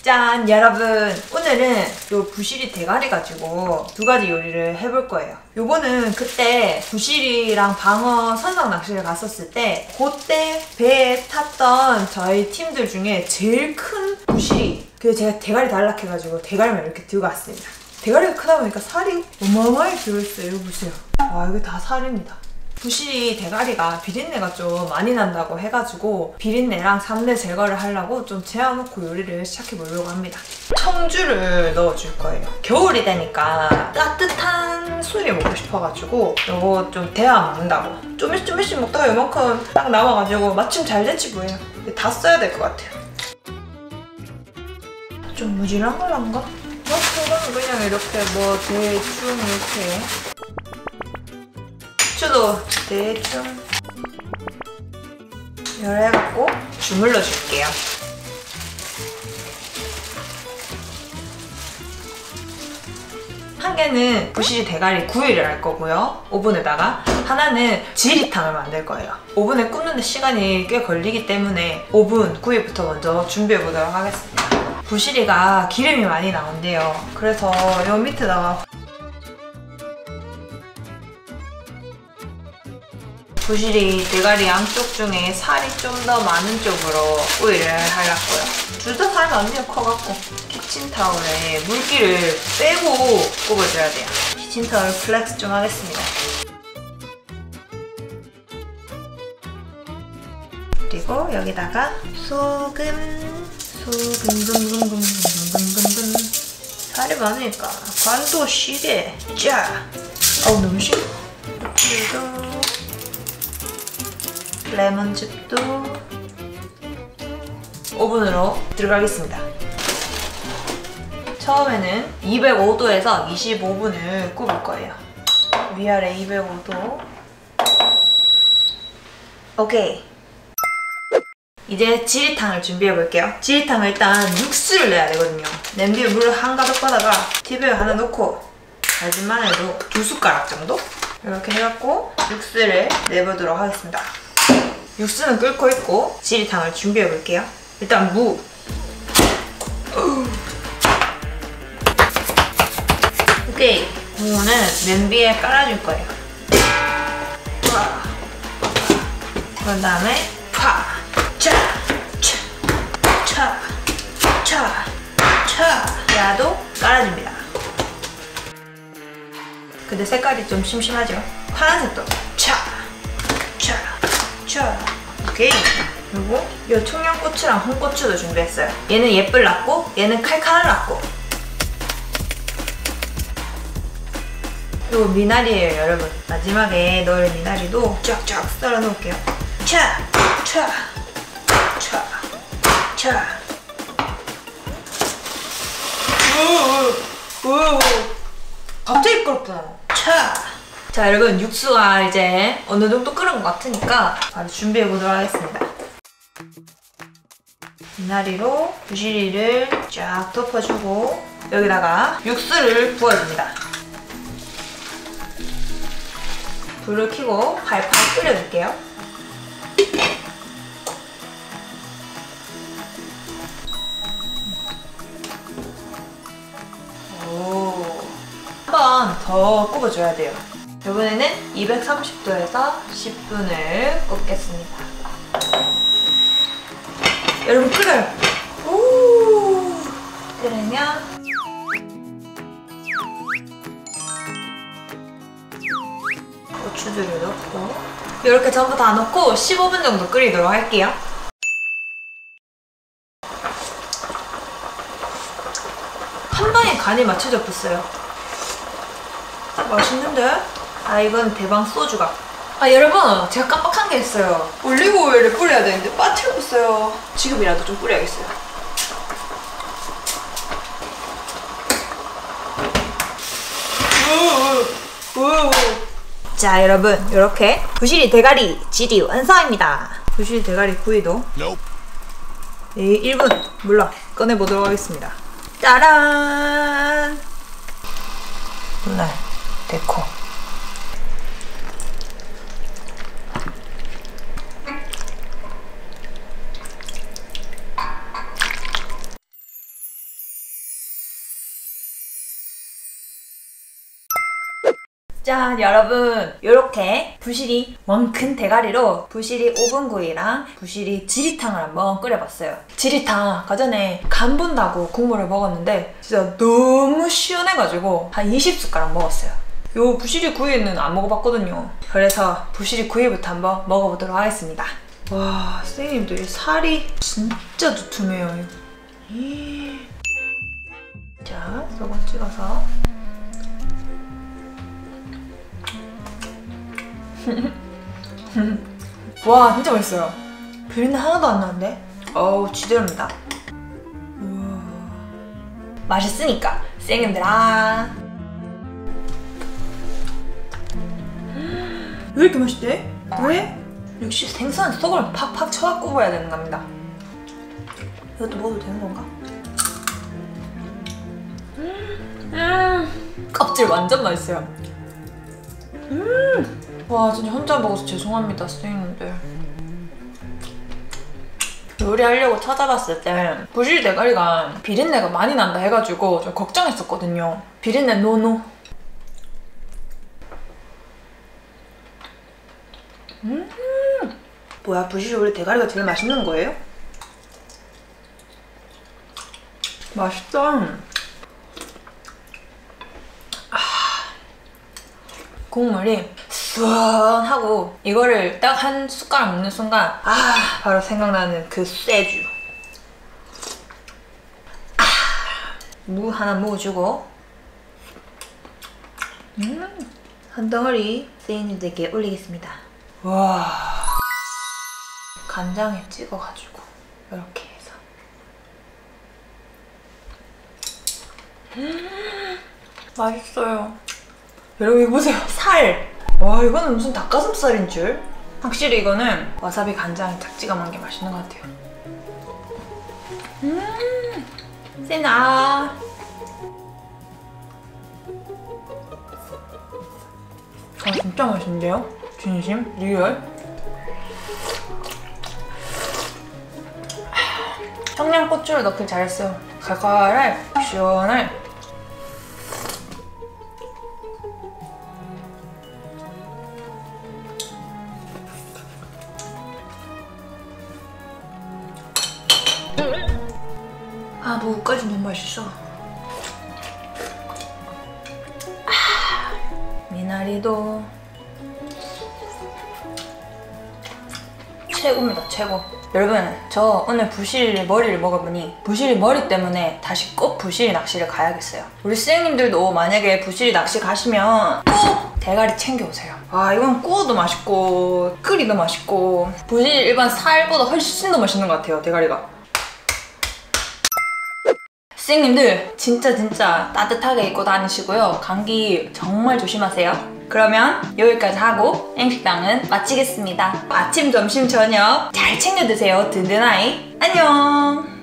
짠! 여러분, 오늘은 요 부시리 대가리 가지고 두 가지 요리를 해볼 거예요. 요거는 그때 부시리랑 방어 선상 낚시를 갔었을 때 그때 배에 탔던 저희 팀들 중에 제일 큰 부시리, 그래서 제가 대가리 달라 해가지고 대가리만 이렇게 들고 왔습니다. 대가리가 크다 보니까 살이 어마어마하게 들어있어요. 이거 보세요. 와, 이거 다 살입니다. 부시리 대가리가 비린내가 좀 많이 난다고 해가지고 비린내랑 잡내 제거를 하려고 좀 재워놓고 요리를 시작해보려고 합니다. 청주를 넣어줄 거예요. 겨울이 되니까 따뜻한 술이 먹고 싶어가지고 이거 좀 데워 먹는다고. 조금씩 먹다가 요만큼 딱 남아가지고 마침 잘 됐지 뭐예요. 다 써야 될 것 같아요. 좀 무질한 걸란가? 그거는 그냥 이렇게 뭐 대충 이렇게 저도 대충 열해갖고 주물러 줄게요. 한 개는 부시리 대가리 구이를 할 거고요. 오븐에다가 하나는 지리탕을 만들 거예요. 오븐에 굽는데 시간이 꽤 걸리기 때문에 오븐 구이부터 먼저 준비해 보도록 하겠습니다. 부시리가 기름이 많이 나온대요. 그래서 요 밑에다가 부시리 대가리 양쪽 중에 살이 좀 더 많은 쪽으로 구이를 하려고요. 둘 다 살이 완전히 커갖고 키친타올에 물기를 빼고 굽어줘야 돼요. 키친타올 플렉스 좀 하겠습니다. 그리고 여기다가 소금 살이 많으니까 간도 시게 짜. 어우 너무 시게. 그리고 레몬즙도 오븐으로 들어가겠습니다. 처음에는 205도에서 25분을 굽을 거예요. 위아래 205도. 오케이. 이제 지리탕을 준비해 볼게요. 지리탕은 일단 육수를 내야 되거든요. 냄비에 물을 한가득 받아가 TV에 하나 넣고 다진 마늘도 2숟가락 정도? 이렇게 해갖고 육수를 내보도록 하겠습니다. 육수는 끓고 있고 지리탕을 준비해 볼게요. 일단 무. 오케이. 무는 냄비에 깔아줄 거예요. 그런 다음에 야도 깔아줍니다. 근데 색깔이 좀 심심하죠? 파란색도 오케이. 그리고 이 청양고추랑 홍고추도 준비했어요. 얘는 예쁠辣고 얘는 칼칼할辣고. 그리고 미나리예요 여러분. 마지막에 넣을 미나리도 쫙쫙 썰어 놓을게요. 갑자기 끓었구나. 자 여러분, 육수가 이제 어느 정도 끓은 것 같으니까 바로 준비해 보도록 하겠습니다. 미나리로 부시리를 쫙 덮어주고 여기다가 육수를 부어줍니다. 불을 켜고 팔팔 끓여줄게요. 한 번 더 굽어줘야 돼요. 이번에는 230도에서 10분을 굽겠습니다. 여러분 끓여요. 끓으면 고추들을 넣고 이렇게 전부 다 넣고 15분 정도 끓이도록 할게요. 한 방에 간이 맞춰져 붙어요. 맛있는데? 아 이건 대방 소주가. 아 여러분, 제가 깜빡한 게 있어요. 올리브오일을 뿌려야 되는데 빠뜨렸어요. 지금이라도 좀 뿌려야겠어요. 자 여러분, 이렇게 부시리 대가리 지리 완성입니다. 부시리 대가리 구이도 1분 물러 꺼내보도록 하겠습니다. 짜란! 오늘 데코. 짠 여러분, 이렇게 부시리 왕큰 대가리로 부시리 오븐구이랑 부시리 지리탕을 한번 끓여봤어요. 지리탕 아까 전에 간 본다고 국물을 먹었는데 진짜 너무 시원해가지고 한 20숟가락 먹었어요. 요 부시리 구이는 안 먹어봤거든요. 그래서 부시리 구이부터 한번 먹어보도록 하겠습니다. 와, 선생님들 살이 진짜 두툼해요. 자, 소금 찍어서 와, 진짜 맛있어요. 비린내 하나도 안 나는데? 어우, 지대로입니다. 우와. 맛있으니까 선생님들 왜 이렇게 맛있대? 왜? 역시 생선 속을 팍팍 쳐갖고 먹어야 되는 겁니다. 이것도 먹어도 되는 건가? 껍질 완전 맛있어요. 와, 진짜 혼자 먹어서 죄송합니다, 선생님들. 요리하려고 찾아봤을 때 부시리 대가리가 비린내가 많이 난다 해가지고 좀 걱정했었거든요. 비린내 노노. 뭐야, 부시리 원래 대가리가 제일 맛있는 거예요? 맛있다. 국물이 수원하고 이거를 딱 한 숟가락 먹는 순간 바로 생각나는 그 쇠주. 무 하나 먹어주고 한 덩어리 선생님들께 올리겠습니다. 와, 간장에 찍어가지고 이렇게 해서 맛있어요. 여러분 이거 보세요, 살! 와, 이거는 무슨 닭가슴살인 줄? 확실히 이거는 와사비 간장에 탁 찍어 먹는 게 맛있는 것 같아요. 세나. 진짜 맛있는데요? 진심? 리얼? 청양고추를 넣길 잘했어요. 칼칼해, 시원해. 무까지 너무 맛있어. 미나리도 최고입니다, 최고. 여러분, 저 오늘 부시리 머리를 먹어보니 부시리 머리 때문에 다시 꼭 부시리 낚시를 가야겠어요. 우리 선생님들도 만약에 부시리 낚시 가시면 꼭 대가리 챙겨오세요. 이건 구워도 맛있고 끓이도 맛있고 부시리 일반 살보다 훨씬 더 맛있는 것 같아요, 대가리가. 선생님들 진짜 따뜻하게 입고 다니시고요. 감기 정말 조심하세요. 그러면 여기까지 하고 앵식당은 마치겠습니다. 아침, 점심, 저녁 잘 챙겨 드세요. 든든하이. 안녕.